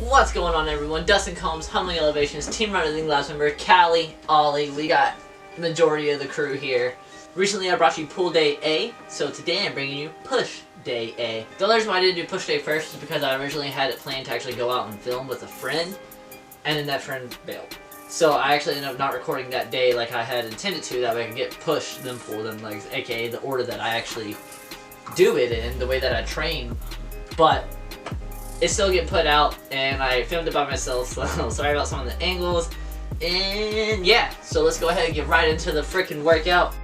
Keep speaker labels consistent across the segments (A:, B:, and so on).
A: What's going on, everyone? Dustin Combs, Humbling Elevations, Team Running Labs member, Callie, Ollie. We got the majority of the crew here. Recently I brought you Pull Day A, so today I'm bringing you Push Day A. The only reason why I didn't do Push Day first is because I originally had it planned to actually go out and film with a friend, and then that friend bailed. So I actually ended up not recording that day like I had intended to, that way I could get Push, then Pull, then Legs, aka the order that I actually do it in, the way that I train. But it still get put out, and I filmed it by myself, so sorry about some of the angles. And yeah, so let's go ahead and get right into the freaking workout.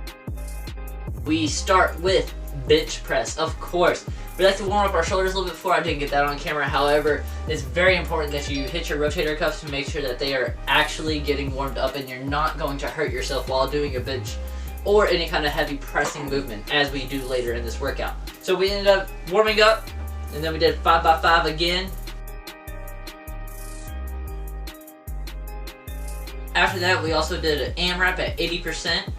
A: We start with bench press, of course. We like to warm up our shoulders a little bit before. I didn't get that on camera. However, it's very important that you hit your rotator cuffs to make sure that they are actually getting warmed up and you're not going to hurt yourself while doing a bench or any kind of heavy pressing movement, as we do later in this workout. So we ended up warming up, and then we did 5x5 again. After that, we also did an AMRAP at 80%.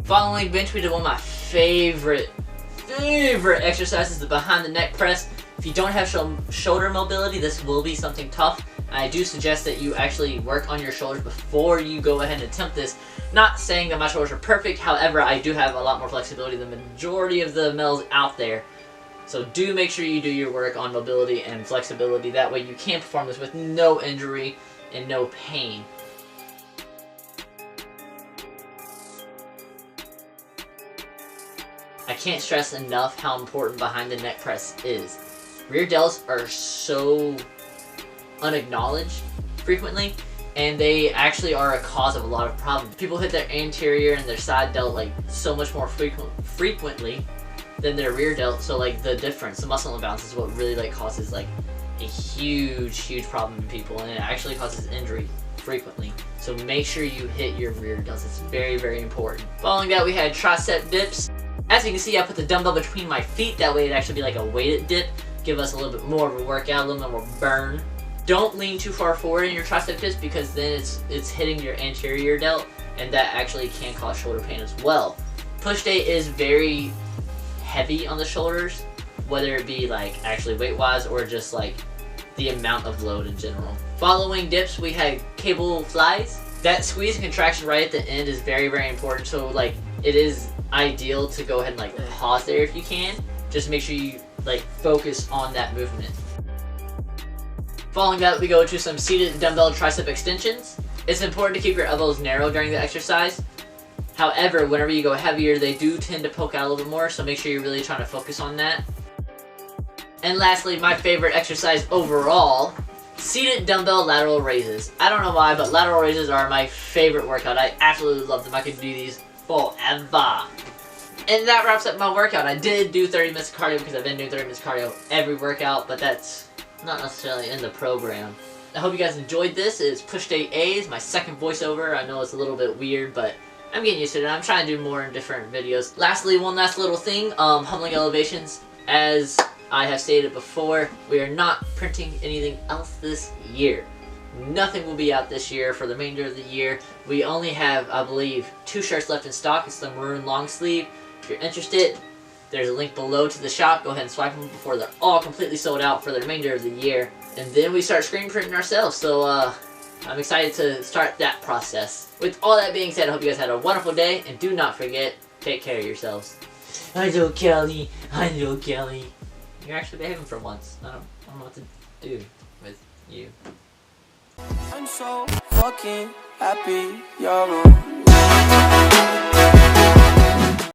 A: Following bench, we did one of my favorite exercises, the behind the neck press. If you don't have shoulder mobility, this will be something tough. I do suggest that you actually work on your shoulders before you go ahead and attempt this. Not saying that my shoulders are perfect, however, I do have a lot more flexibility than the majority of the males out there. So do make sure you do your work on mobility and flexibility. That way you can perform this with no injury and no pain. I can't stress enough how important behind the neck press is. Rear delts are so unacknowledged frequently, and they actually are a cause of a lot of problems. People hit their anterior and their side delt like so much more frequently than their rear delt, so like the difference, the muscle imbalance is what really like causes like a huge problem in people, and it actually causes injury frequently. So make sure you hit your rear delts. It's very important. Following that, we had tricep dips. As you can see, I put the dumbbell between my feet, that way it'd actually be like a weighted dip, give us a little bit more of a workout, a little bit more burn. Don't lean too far forward in your tricep dips, because then it's hitting your anterior delt, and that actually can cause shoulder pain as well. Push day is very heavy on the shoulders, whether it be like actually weight wise or just like the amount of load in general. Following dips, we had cable flies. That squeeze and contraction right at the end is very important, so like it is ideal to go ahead and like pause there if you can. Just make sure you like focus on that movement. Following that, we go to some seated dumbbell tricep extensions. It's important to keep your elbows narrow during the exercise. However, whenever you go heavier, they do tend to poke out a little bit more, so make sure you're really trying to focus on that. And lastly, my favorite exercise overall, seated dumbbell lateral raises. I don't know why, but lateral raises are my favorite workout. I absolutely love them. I could do these forever. And that wraps up my workout. I did do 30 minutes of cardio because I've been doing 30 minutes of cardio every workout, but that's not necessarily in the program. I hope you guys enjoyed this. It's Push Day A, it's my second voiceover. I know it's a little bit weird, but I'm getting used to it. I'm trying to do more in different videos. Lastly, one last little thing, Humbling Elevations. As I have stated before, we are not printing anything else this year. Nothing will be out this year for the remainder of the year. We only have, I believe, 2 shirts left in stock. It's the maroon long sleeve. If you're interested, there's a link below to the shop. Go ahead and swipe them before they're all completely sold out for the remainder of the year. And then we start screen printing ourselves. So I'm excited to start that process. With all that being said, I hope you guys had a wonderful day. And do not forget, take care of yourselves. I know Kelly. You're actually behaving for once. I don't know what to do with you.
B: I'm so fucking happy you're on.